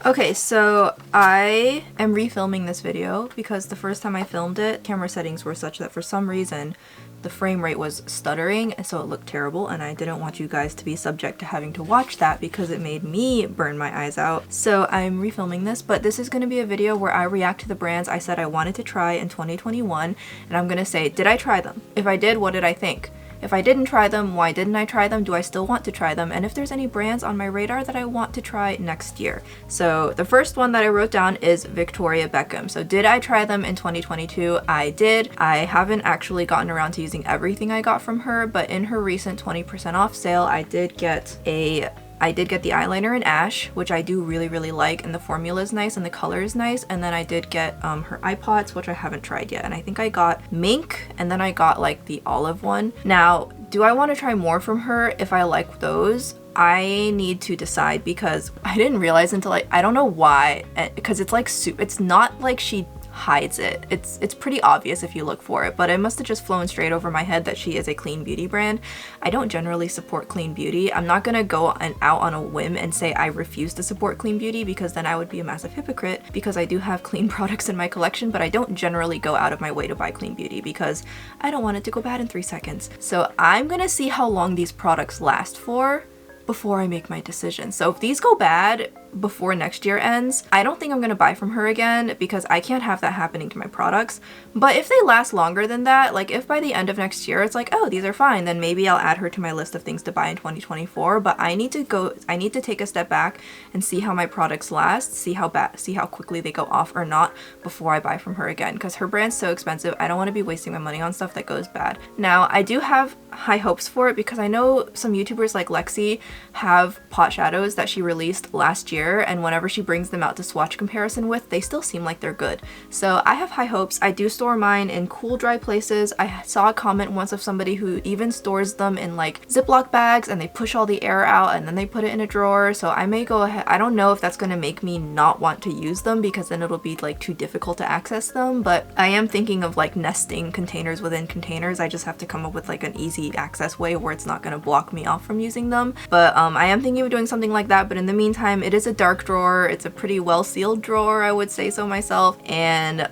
Okay, so I am refilming this video because the first time I filmed it, camera settings were such that for some reason the frame rate was stuttering, and so it looked terrible, and I didn't want you guys to be subject to having to watch that because it made me burn my eyes out. So I'm refilming this, but this is going to be a video where I react to the brands I said I wanted to try in 2021, and I'm going to say, did I try them? If I did, what did I think? If I didn't try them, why didn't I try them? Do I still want to try them? And if there's any brands on my radar that I want to try next year. So the first one that I wrote down is Victoria Beckham. So did I try them in 2022? I did. I haven't actually gotten around to using everything I got from her, but in her recent 20% off sale, I did get the eyeliner in Ash, which I do really like, and the formula is nice and the color is nice. And then I did get her eye pots, which I haven't tried yet. And I think I got Mink, and then I got like the olive one. Now, do I want to try more from her if I like those? I need to decide because I didn't realize until I don't know why, because it's like it's not like she hides it. It's pretty obvious if you look for it, but it must have just flown straight over my head that she is a clean beauty brand. I don't generally support clean beauty. I'm not gonna go out on a whim and say I refuse to support clean beauty, because then I would be a massive hypocrite, because I do have clean products in my collection, but I don't generally go out of my way to buy clean beauty because I don't want it to go bad in 3 seconds. So I'm gonna see how long these products last for before I make my decision. So if these go bad before next year ends, I don't think I'm gonna buy from her again, because I can't have that happening to my products. But if they last longer than that, like if by the end of next year it's like, oh, these are fine, then maybe I'll add her to my list of things to buy in 2024. But I need to take a step back and see how my products last, see how quickly they go off or not before I buy from her again, because her brand's so expensive. I don't want to be wasting my money on stuff that goes bad. Now, I do have high hopes for it because I know some YouTubers like Lexi have pot shadows that she released last year, and whenever she brings them out to swatch comparison with, they still seem like they're good. So I have high hopes. I do store mine in cool, dry places. I saw a comment once of somebody who even stores them in like Ziploc bags, and they push all the air out and then they put it in a drawer. So I may go ahead. I don't know if that's going to make me not want to use them, because then it'll be like too difficult to access them, but I am thinking of like nesting containers within containers. I just have to come up with like an easy access way where it's not going to block me off from using them. But I am thinking of doing something like that. But in the meantime, it is a dark drawer. It's a pretty well sealed drawer, I would say so myself, and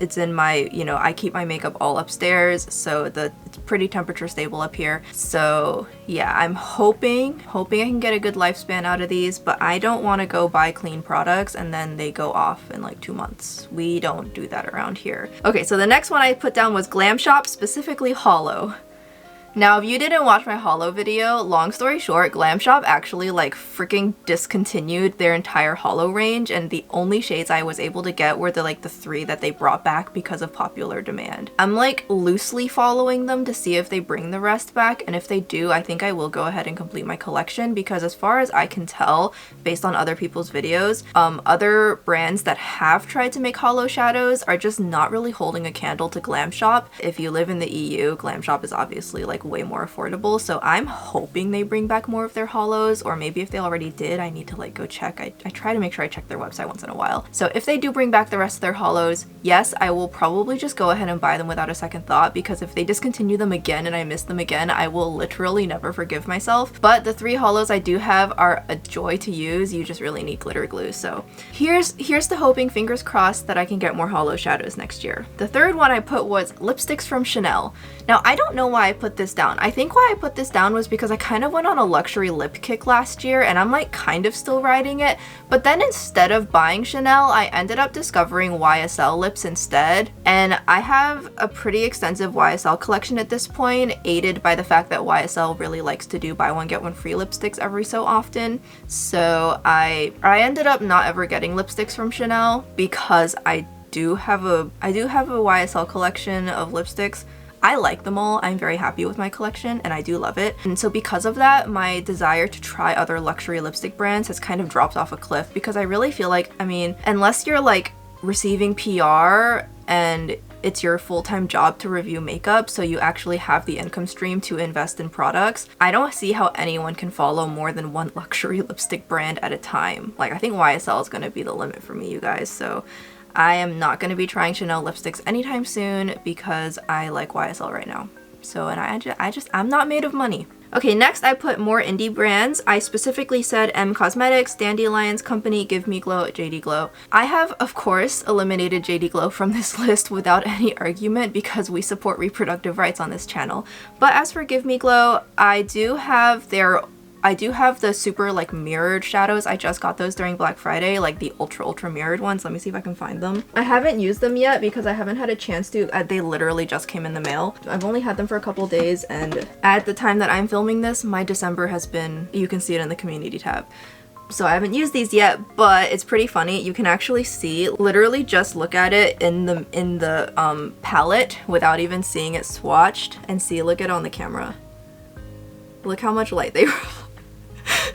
it's in my, you know, I keep my makeup all upstairs, so it's pretty temperature stable up here. So yeah, I'm hoping I can get a good lifespan out of these, but I don't want to go buy clean products and then they go off in like 2 months. We don't do that around here. Okay, so the next one I put down was GLAMSHOP, specifically Hollow. Now, if you didn't watch my Hollow video, long story short, GLAMSHOP actually like freaking discontinued their entire Hollow range, and the only shades I was able to get were the 3 that they brought back because of popular demand. I'm like loosely following them to see if they bring the rest back, and if they do, I think I will go ahead and complete my collection, because as far as I can tell, based on other people's videos, other brands that have tried to make Hollow shadows are just not really holding a candle to GLAMSHOP. If you live in the EU, GLAMSHOP is obviously like way more affordable, so I'm hoping they bring back more of their hollows, or maybe if they already did, I need to like go check. I try to make sure I check their website once in a while. So if they do bring back the rest of their hollows, yes, I will probably just go ahead and buy them without a second thought, because if they discontinue them again and I miss them again, I will literally never forgive myself. But the 3 hollows I do have are a joy to use. You just really need glitter glue. So here's the hoping, fingers crossed, that I can get more hollow shadows next year. The third one I put was lipsticks from Chanel. Now, I don't know why I put this down. I think why I put this down was because I kind of went on a luxury lip kick last year, and I'm like kind of still riding it, but then instead of buying Chanel, I ended up discovering YSL lips instead, and I have a pretty extensive YSL collection at this point, aided by the fact that YSL really likes to do buy one get one free lipsticks every so often. So I ended up not ever getting lipsticks from Chanel, because I do have a YSL collection of lipsticks. I like them all. I'm very happy with my collection and I do love it. And so because of that, my desire to try other luxury lipstick brands has kind of dropped off a cliff, because I really feel like, I mean, unless you're like receiving PR and it's your full-time job to review makeup, so you actually have the income stream to invest in products, I don't see how anyone can follow more than one luxury lipstick brand at a time. Like, I think YSL is going to be the limit for me, you guys. So I am not going to be trying Chanel lipsticks anytime soon because I like YSL right now. So, and I'm not made of money. Okay, next I put more indie brands. I specifically said M Cosmetics, Dandelions Company, Give Me Glow, JD Glow. I have, of course, eliminated JD Glow from this list without any argument because we support reproductive rights on this channel. But as for Give Me Glow, I do have the super like mirrored shadows. I just got those during Black Friday, like the ultra mirrored ones. Let me see if I can find them. I haven't used them yet because I haven't had a chance to. They literally just came in the mail. I've only had them for a couple days, and at the time that I'm filming this, my December has been, you can see it in the community tab. So I haven't used these yet, but it's pretty funny. You can actually see, literally just look at it in the palette without even seeing it swatched, and see, look at it on the camera. Look how much light they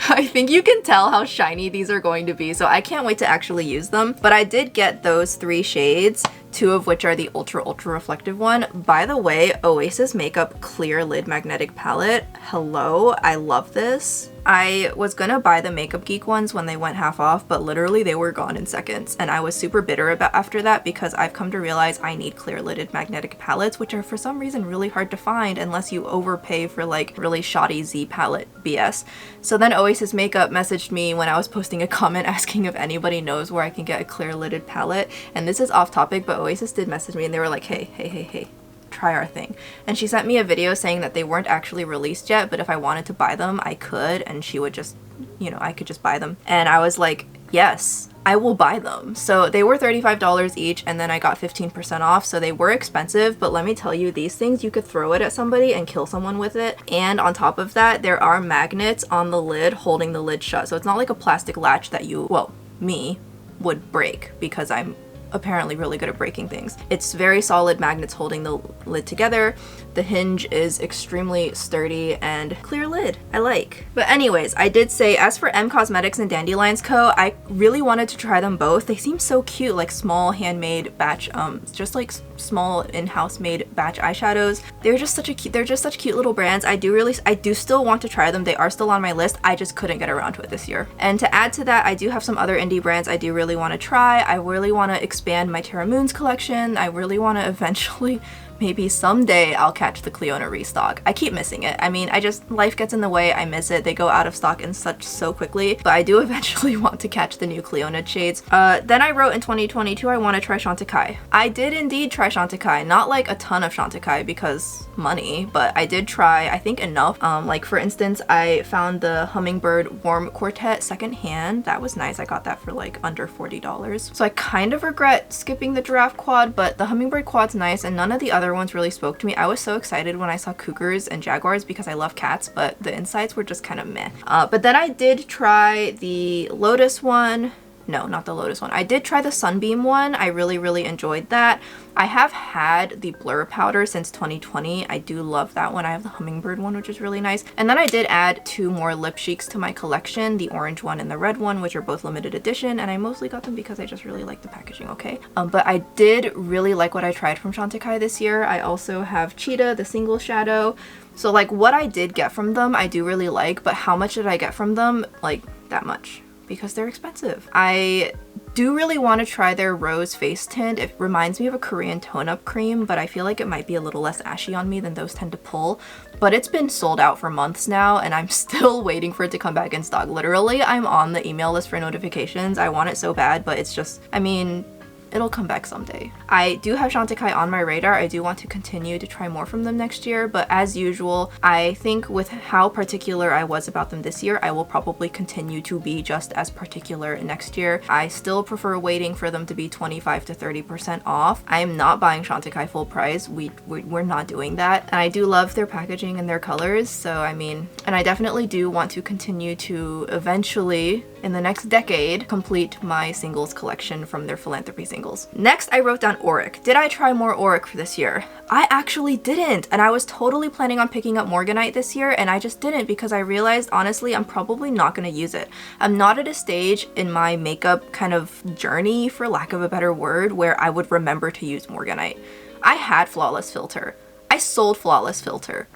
I think you can tell how shiny these are going to be, so I can't wait to actually use them. But I did get those 3 shades, 2 of which are the ultra reflective one. By the way, Oasis Makeup Clear Lid Magnetic Palette. Hello, I love this. I was gonna buy the Makeup Geek ones when they went half off, but literally they were gone in seconds, and I was super bitter after that because I've come to realize I need clear lidded magnetic palettes, which are for some reason really hard to find unless you overpay for like really shoddy Z palette BS. So then Oasis Makeup messaged me when I was posting a comment asking if anybody knows where I can get a clear lidded palette, and this is off topic, but Oasis did message me and they were like, hey, try our thing. And she sent me a video saying that they weren't actually released yet, but if I wanted to buy them, I could, and she would just, you know, I could just buy them. And I was like, yes, I will buy them. So they were $35 each, and then I got 15% off, so they were expensive, but let me tell you, these things, you could throw it at somebody and kill someone with it. And on top of that, there are magnets on the lid holding the lid shut. So it's not like a plastic latch that you, well, me, would break because I'm apparently really good at breaking things. It's very solid magnets holding the lid together. The hinge is extremely sturdy and clear lid. I like. But anyways, I did say, as for M Cosmetics and Dandelions Co., I really wanted to try them both. They seem so cute, like small handmade batch, just like small in-house made batch eyeshadows. They're just such cute little brands. I do still want to try them. They are still on my list. I just couldn't get around to it this year. And to add to that, I do have some other indie brands I do really want to try. I really want to expand my Terra Moons collection. I really want to eventually, maybe someday, I'll catch the Cleona restock. I keep missing it. I mean, life gets in the way, I miss it. They go out of stock and such so quickly, but I do eventually want to catch the new Cleona shades. Then I wrote in 2022, I want to try CHANTECAILLE. I did indeed try CHANTECAILLE, not like a ton of CHANTECAILLE because money, but I did try, I think, enough. Like for instance, I found the Hummingbird Warm Quartet secondhand. That was nice. I got that for like under $40. So I kind of regret skipping the giraffe quad, but the Hummingbird quad's nice, and none of the other ones really spoke to me. I was so excited when I saw cougars and jaguars because I love cats, but the insides were just kind of meh. But then I did try the Lotus one. No, not the Lotus one. I did try the Sunbeam one. I really enjoyed that. I have had the Blur powder since 2020. I do love that one. I have the Hummingbird one, which is really nice. And then I did add 2 more lip cheeks to my collection, the orange one and the red one, which are both limited edition, and I mostly got them because I just really like the packaging, okay? But I did really like what I tried from CHANTECAILLE this year. I also have Cheetah, the single shadow. So like what I did get from them, I do really like, but how much did I get from them? Like that much. Because they're expensive. I do really want to try their rose face tint. It reminds me of a Korean tone-up cream, but I feel like it might be a little less ashy on me than those tend to pull. But it's been sold out for months now, and I'm still waiting for it to come back in stock. Literally, I'm on the email list for notifications. I want it so bad, but it's just, I mean, it'll come back someday. I do have CHANTECAILLE on my radar. I do want to continue to try more from them next year, but as usual, I think with how particular I was about them this year, I will probably continue to be just as particular next year. I still prefer waiting for them to be 25 to 30% off. I am not buying CHANTECAILLE full price. We're not doing that. And I do love their packaging and their colors, so I mean, and I definitely do want to continue to eventually, in the next decade, complete my singles collection from their philanthropy singles. Next, I wrote down AURIC. Did I try more AURIC for this year? I actually didn't, and I was totally planning on picking up Morganite this year, and I just didn't because I realized, honestly, I'm probably not going to use it. I'm not at a stage in my makeup kind of journey, for lack of a better word, where I would remember to use Morganite. I had Flawless Filter. I sold Flawless Filter.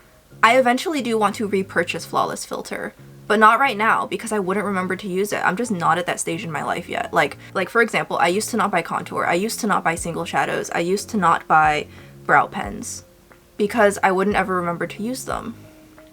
I eventually do want to repurchase Flawless Filter. But not right now because I wouldn't remember to use it. I'm just not at that stage in my life yet. Like for example, I used to not buy contour. I used to not buy single shadows. I used to not buy brow pens because I wouldn't ever remember to use them.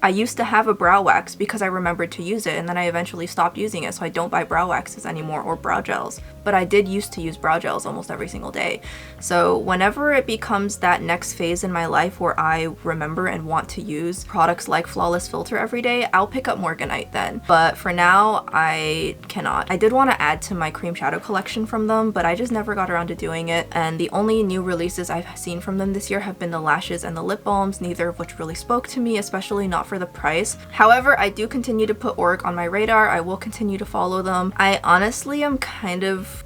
I used to have a brow wax because I remembered to use it, and then I eventually stopped using it, so I don't buy brow waxes anymore or brow gels. But I did used to use brow gels almost every single day. So whenever it becomes that next phase in my life where I remember and want to use products like Flawless Filter every day, I'll pick up Morganite then. But for now, I cannot. I did want to add to my cream shadow collection from them, but I just never got around to doing it. And the only new releases I've seen from them this year have been the lashes and the lip balms, neither of which really spoke to me, especially not for the price. However, I do continue to put AURIC on my radar. I will continue to follow them. I honestly am kind of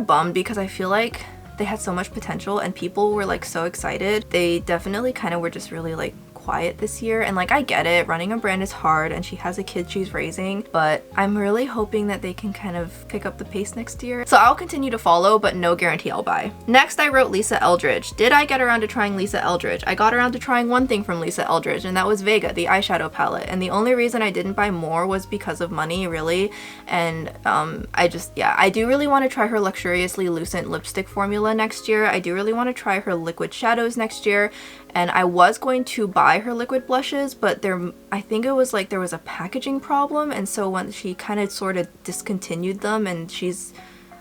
bummed because I feel like they had so much potential and people were like so excited. They definitely kind of were just really like quiet this year, and like I get it, running a brand is hard and she has a kid she's raising, but I'm really hoping that they can kind of pick up the pace next year. So I'll continue to follow, but no guarantee I'll buy. Next, I wrote Lisa Eldridge. Did I get around to trying Lisa Eldridge? I got around to trying one thing from Lisa Eldridge, and that was Vega, the eyeshadow palette, and the only reason I didn't buy more was because of money, really. And I do really want to try her luxuriously lucent lipstick formula next year. I do really want to try her liquid shadows next year, and I was going to buy her liquid blushes, but I think it was like there was a packaging problem, and so when she kind of sort of discontinued them, and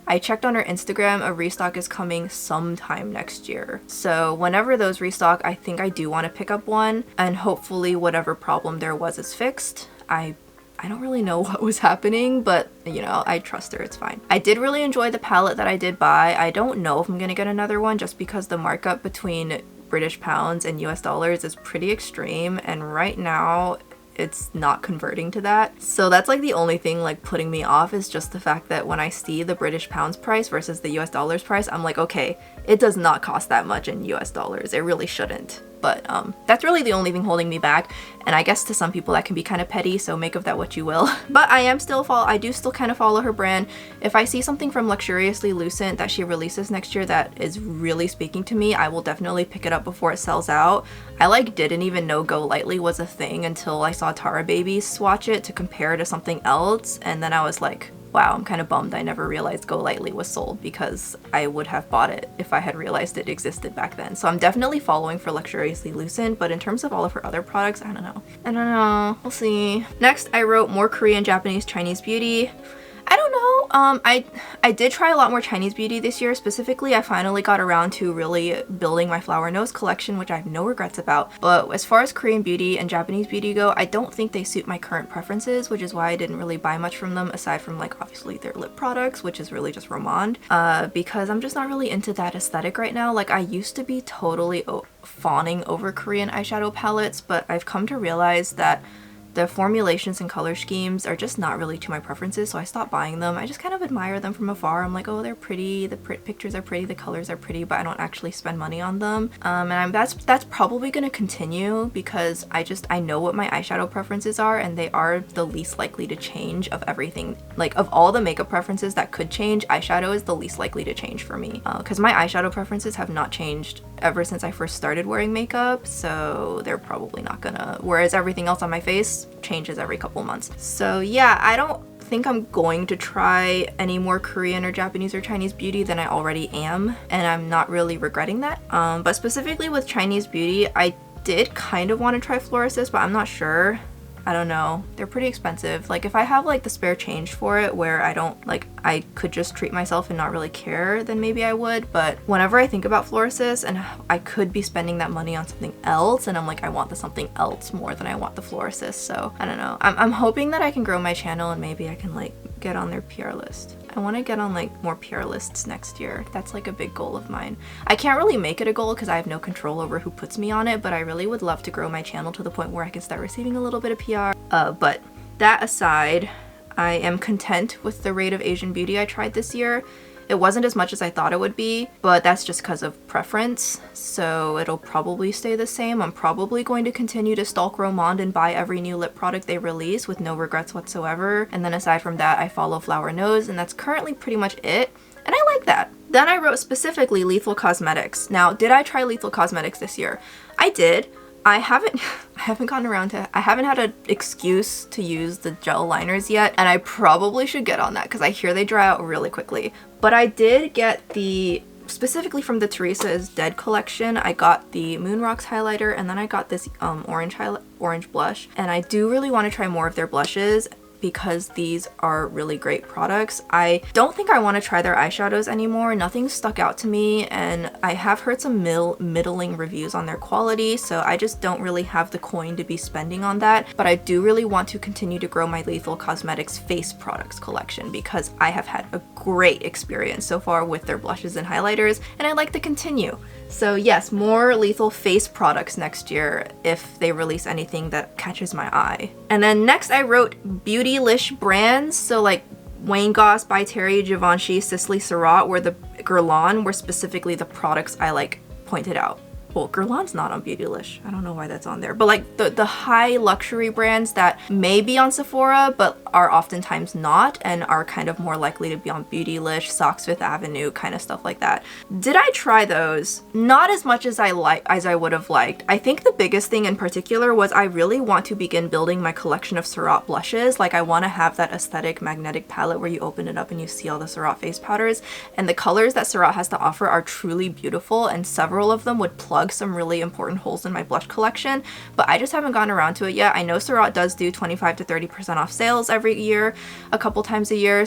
I checked on her Instagram, a restock is coming sometime next year. So whenever those restock, I think I do want to pick up one, and hopefully whatever problem there was is fixed. I don't really know what was happening, but you know, I trust her, it's fine. I did really enjoy the palette that I did buy. I don't know if I'm gonna get another one just because the markup between British pounds and US dollars is pretty extreme, and right now it's not converting to that. So that's like the only thing like putting me off, is just the fact that when I see the British pounds price versus the US dollars price, I'm like, okay, it does not cost that much in US dollars. It really shouldn't. But that's really the only thing holding me back, and I guess to some people that can be kind of petty, so make of that what you will. But I do still kind of follow her brand. If I see something from Luxuriously Lucent that she releases next year that is really speaking to me, I will definitely pick it up before it sells out. I like didn't even know Go Lightly was a thing until I saw Tara Baby swatch it to compare to something else, and then I was like, wow, I'm kind of bummed I never realized Go Lightly was sold, because I would have bought it if I had realized it existed back then. So I'm definitely following for Luxuriously Lucent, but in terms of all of her other products, I don't know. We'll see. Next, I wrote more Korean, Japanese, Chinese beauty. I don't know. I did try a lot more Chinese beauty this year. Specifically, I finally got around to really building my flower nose collection, which I have no regrets about. But as far as Korean beauty and Japanese beauty go, I don't think they suit my current preferences, which is why I didn't really buy much from them, aside from like obviously their lip products, which is really just Romand, because I'm just not really into that aesthetic right now. Like, I used to be totally fawning over Korean eyeshadow palettes, but I've come to realize that the formulations and color schemes are just not really to my preferences, so I stopped buying them. I just kind of admire them from afar. I'm like, oh, they're pretty, the pictures are pretty, the colors are pretty, but I don't actually spend money on them. And that's probably going to continue, because I know what my eyeshadow preferences are, and they are the least likely to change of everything. Like, of all the makeup preferences that could change, eyeshadow is the least likely to change for me, because my eyeshadow preferences have not changed ever since I first started wearing makeup, so they're probably not gonna, whereas everything else on my face changes every couple months. So yeah, I don't think I'm going to try any more Korean or Japanese or Chinese beauty than I already am, and I'm not really regretting that. But specifically with Chinese beauty, I did kind of want to try Florasis, but I'm not sure. I don't know. They're pretty expensive. Like, if I have like the spare change for it where I could just treat myself and not really care, then maybe I would. But whenever I think about Florasis and I could be spending that money on something else, and I'm like, I want the something else more than I want the Florasis. So I don't know. I'm hoping that I can grow my channel and maybe I can like get on their PR list. I want to get on like more PR lists next year. That's like a big goal of mine. I can't really make it a goal because I have no control over who puts me on it, but I really would love to grow my channel to the point where I can start receiving a little bit of PR. But that aside, I am content with the rate of Asian beauty I tried this year. It wasn't as much as I thought it would be, but that's just because of preference, so it'll probably stay the same. I'm probably going to continue to stalk Romand and buy every new lip product they release with no regrets whatsoever, and then aside from that, I follow Flower Nose, and that's currently pretty much it, and I like that. Then I wrote specifically Lethal Cosmetics. Now, did I try Lethal Cosmetics this year? I did. I haven't gotten around to, I haven't had an excuse to use the gel liners yet, and I probably should get on that because I hear they dry out really quickly. But I did get the specifically from the Teresa is Dead collection, I got the Moon Rocks highlighter, and then I got this orange blush. And I do really want to try more of their blushes because these are really great products. I don't think I want to try their eyeshadows anymore. Nothing stuck out to me, and I have heard some middling reviews on their quality, so I just don't really have the coin to be spending on that. But I do really want to continue to grow my Lethal Cosmetics face products collection because I have had a great experience so far with their blushes and highlighters, and I'd like to continue. So yes, more Lethal face products next year if they release anything that catches my eye. And then next I wrote Beautylish brands, so like Wayne Goss, By Terry, Givenchy, Sisley, Surratt were the Guerlain were specifically the products I like pointed out. Well, Guerlain's not on Beautylish. I don't know why that's on there. But like the high luxury brands that may be on Sephora but are oftentimes not and are kind of more likely to be on Beautylish, Saks Fifth Avenue, kind of stuff like that. Did I try those? Not as much as I would have liked. I think the biggest thing in particular was I really want to begin building my collection of Surratt blushes. Like I want to have that aesthetic magnetic palette where you open it up and you see all the Surratt face powders. And the colors that Surratt has to offer are truly beautiful, and several of them would plug some really important holes in my blush collection, but I just haven't gotten around to it yet. I know Surratt does do 25 to 30% off sales every year, a couple times a year,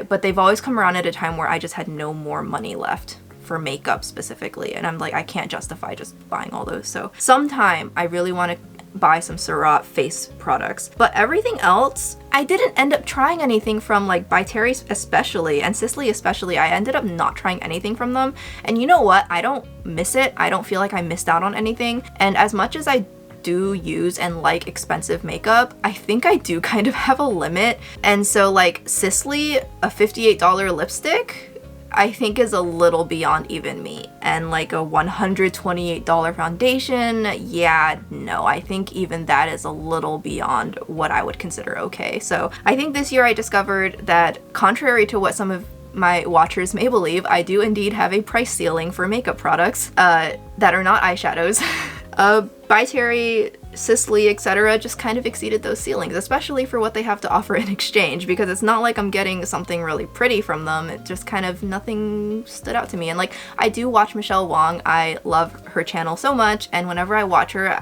but they've always come around at a time where I just had no more money left for makeup specifically, and I'm like, I can't justify just buying all those. So sometime I really want to buy some Surratt face products. But everything else, I didn't end up trying anything from like By Terry especially, and Sisley especially. I ended up not trying anything from them. And you know what? I don't miss it. I don't feel like I missed out on anything. And as much as I do use and like expensive makeup, I think I do kind of have a limit. And so like Sisley, a $58 lipstick, I think is a little beyond even me. And like a $128 foundation, yeah, no, I think even that is a little beyond what I would consider okay. So I think this year I discovered that, contrary to what some of my watchers may believe, I do indeed have a price ceiling for makeup products that are not eyeshadows. By Terry, Sisley, etc. just kind of exceeded those ceilings, especially for what they have to offer in exchange, because it's not like I'm getting something really pretty from them. It just kind of, nothing stood out to me. And like, I do watch Michelle Wong. I love her channel so much, and whenever I watch her,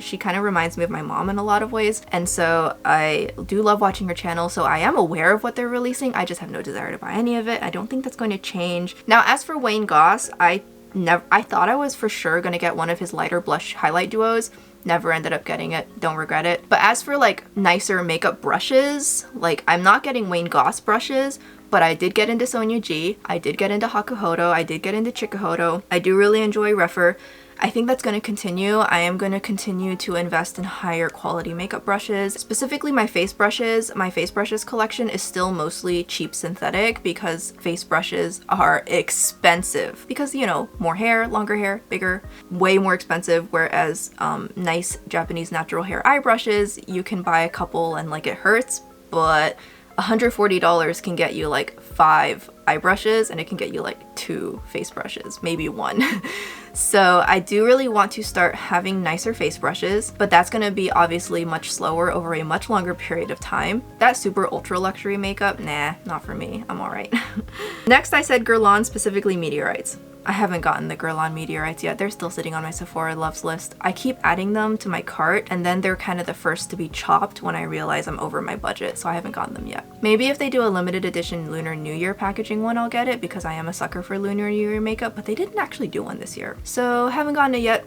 she kind of reminds me of my mom in a lot of ways, and so I do love watching her channel. So I am aware of what they're releasing. I just have no desire to buy any of it. I don't think that's going to change. Now, as for Wayne Goss, I thought I was for sure gonna get one of his lighter blush highlight duos. Never ended up getting it. Don't regret it. But as for like nicer makeup brushes, like I'm not getting Wayne Goss brushes, but I did get into Sonia G. I did get into Hakuhodo. I did get into Chikuhodo. I do really enjoy Refer. I think that's going to continue. I am going to continue to invest in higher quality makeup brushes, specifically my face brushes. My face brushes collection is still mostly cheap synthetic because face brushes are expensive because, you know, more hair, longer hair, bigger, way more expensive, whereas nice Japanese natural hair eye brushes, you can buy a couple and like it hurts, but $140 can get you like 5 eye brushes, and it can get you like 2 face brushes, maybe 1. So I do really want to start having nicer face brushes, but that's going to be obviously much slower over a much longer period of time. That super ultra luxury makeup, nah, not for me. I'm alright. Next I said Guerlain, specifically Meteorites. I haven't gotten the Guerlain Meteorites yet. They're still sitting on my Sephora loves list. I keep adding them to my cart, and then they're kind of the first to be chopped when I realize I'm over my budget, so I haven't gotten them yet. Maybe if they do a limited edition Lunar New Year packaging one, I'll get it, because I am a sucker for Lunar New Year makeup, but they didn't actually do one this year. So haven't gotten it yet.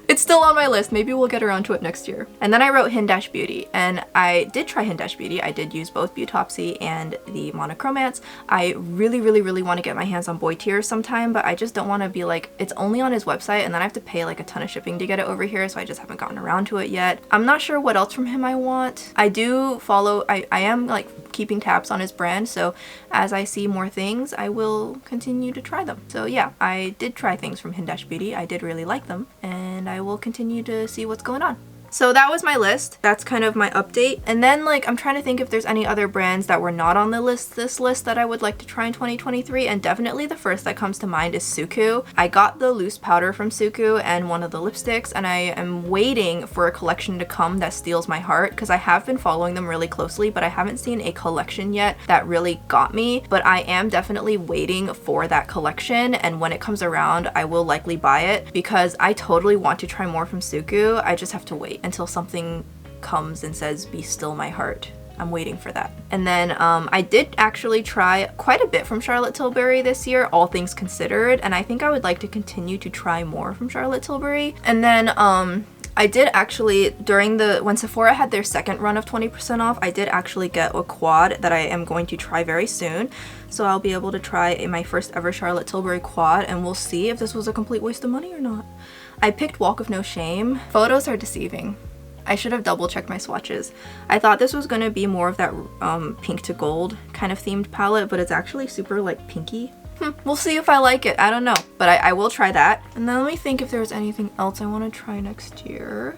It's still on my list. Maybe we'll get around to it next year. And then I wrote HINDASH Beauty, and I did try HINDASH Beauty. I did use both Beautopsy and the Monochromance. I really want to get my hands on Boy Tears sometime, but I just don't want to be like, it's only on his website and then I have to pay like a ton of shipping to get it over here, so I just haven't gotten around to it yet. I'm not sure what else from him I want. I do follow, I am like keeping tabs on his brand, so as I see more things, I will continue to try them. So yeah, I did try things from HINDASH Beauty. I did really like them, and I will continue to see what's going on. So that was my list. That's kind of my update. And then like I'm trying to think if there's any other brands that were not on the list, this list, that I would like to try in 2023. And definitely the first that comes to mind is SUQQU. I got the loose powder from SUQQU and one of the lipsticks, and I am waiting for a collection to come that steals my heart, because I have been following them really closely, but I haven't seen a collection yet that really got me. But I am definitely waiting for that collection, and when it comes around I will likely buy it because I totally want to try more from SUQQU. I just have to wait until something comes and says be still my heart. I'm waiting for that. And then I did actually try quite a bit from Charlotte Tilbury this year, all things considered, and I think I would like to continue to try more from Charlotte Tilbury. And then I did actually, when Sephora had their second run of 20% off, I did actually get a quad that I am going to try very soon. So I'll be able to try my first ever Charlotte Tilbury quad, and we'll see if this was a complete waste of money or not. I picked Walk of No Shame. Photos are deceiving. I should have double checked my swatches. I thought this was going to be more of that pink to gold kind of themed palette, but it's actually super like pinky. We'll see if I like it. I don't know, but I will try that. And then let me think if there's anything else I want to try next year.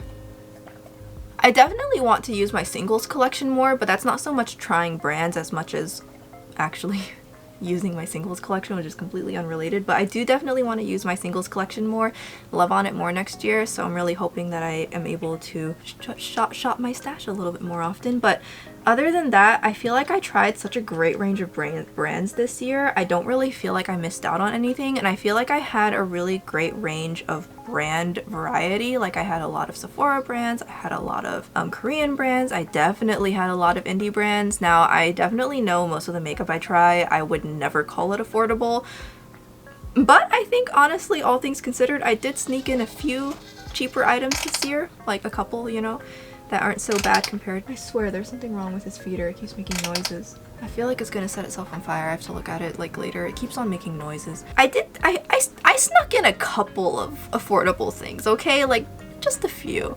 I definitely want to use my singles collection more, but that's not so much trying brands as much as actually using my singles collection, which is completely unrelated. But I do definitely want to use my singles collection more, love on it more next year. So I'm really hoping that I am able to shop my stash a little bit more often. But other than that, I feel like I tried such a great range of brands this year. I don't really feel like I missed out on anything, and I feel like I had a really great range of brand variety. Like I had a lot of Sephora brands, I had a lot of Korean brands, I definitely had a lot of indie brands. Now I definitely know most of the makeup I try, I would never call it affordable, but I think honestly, all things considered, I did sneak in a few cheaper items this year, like a couple, you know, that aren't so bad compared. I swear there's something wrong with his feeder. It keeps making noises. I feel like it's gonna set itself on fire. I have to look at it like later. It keeps on making noises. I snuck in a couple of affordable things, okay? Like just a few.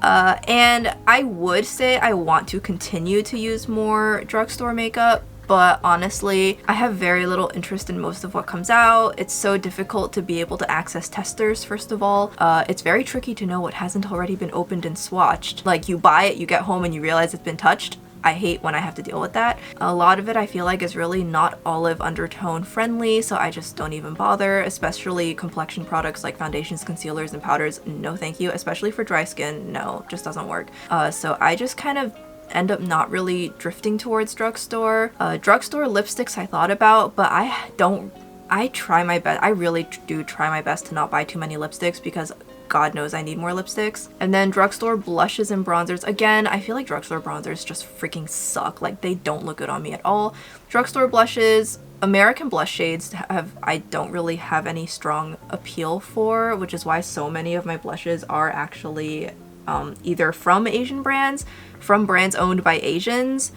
And I would say I want to continue to use more drugstore makeup, but honestly, I have very little interest in most of what comes out. It's so difficult to be able to access testers, first of all. It's very tricky to know what hasn't already been opened and swatched. Like you buy it, you get home and you realize it's been touched. I hate when I have to deal with that. A lot of it I feel like is really not olive undertone friendly, so I just don't even bother, especially complexion products like foundations, concealers, and powders. No thank you, especially for dry skin. No, just doesn't work. So I just kind of end up not really drifting towards drugstore. Drugstore lipsticks I thought about, but I try my best. I really do try my best to not buy too many lipsticks because God knows I need more lipsticks. And then drugstore blushes and bronzers. Again, I feel like drugstore bronzers just freaking suck. Like they don't look good on me at all. Drugstore blushes, American blush shades I don't really have any strong appeal for, which is why so many of my blushes are actually either from Asian brands, from brands owned by Asians,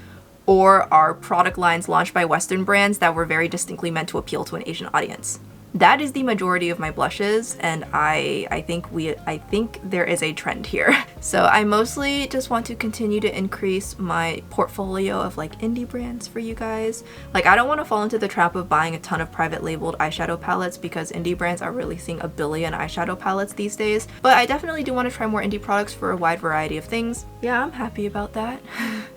or are product lines launched by Western brands that were very distinctly meant to appeal to an Asian audience. That is the majority of my blushes, and I think there is a trend here. So I mostly just want to continue to increase my portfolio of like indie brands for you guys. Like I don't want to fall into the trap of buying a ton of private labeled eyeshadow palettes because indie brands are releasing a billion eyeshadow palettes these days. But I definitely do want to try more indie products for a wide variety of things. Yeah, I'm happy about that.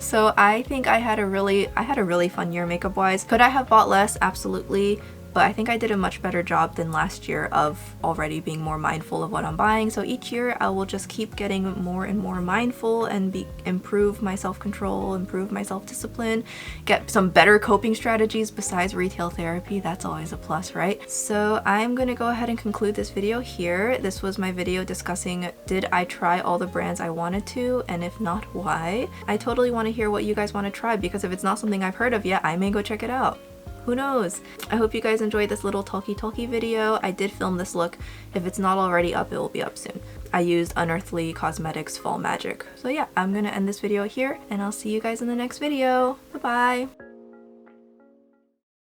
So I think I had a really fun year makeup wise. Could I have bought less? Absolutely. But I think I did a much better job than last year of already being more mindful of what I'm buying. So each year I will just keep getting more and more mindful and improve my self-control, improve my self-discipline, get some better coping strategies besides retail therapy. That's always a plus, right? So I'm gonna go ahead and conclude this video here. This was my video discussing, did I try all the brands I wanted to? And if not, why? I totally want to hear what you guys want to try, because if it's not something I've heard of yet, I may go check it out. Who knows? I hope you guys enjoyed this little talky video. I did film this look. If it's not already up, it will be up soon. I used Unearthly Cosmetics Fall Magic. So yeah, I'm gonna end this video here, and I'll see you guys in the next video. Bye-bye!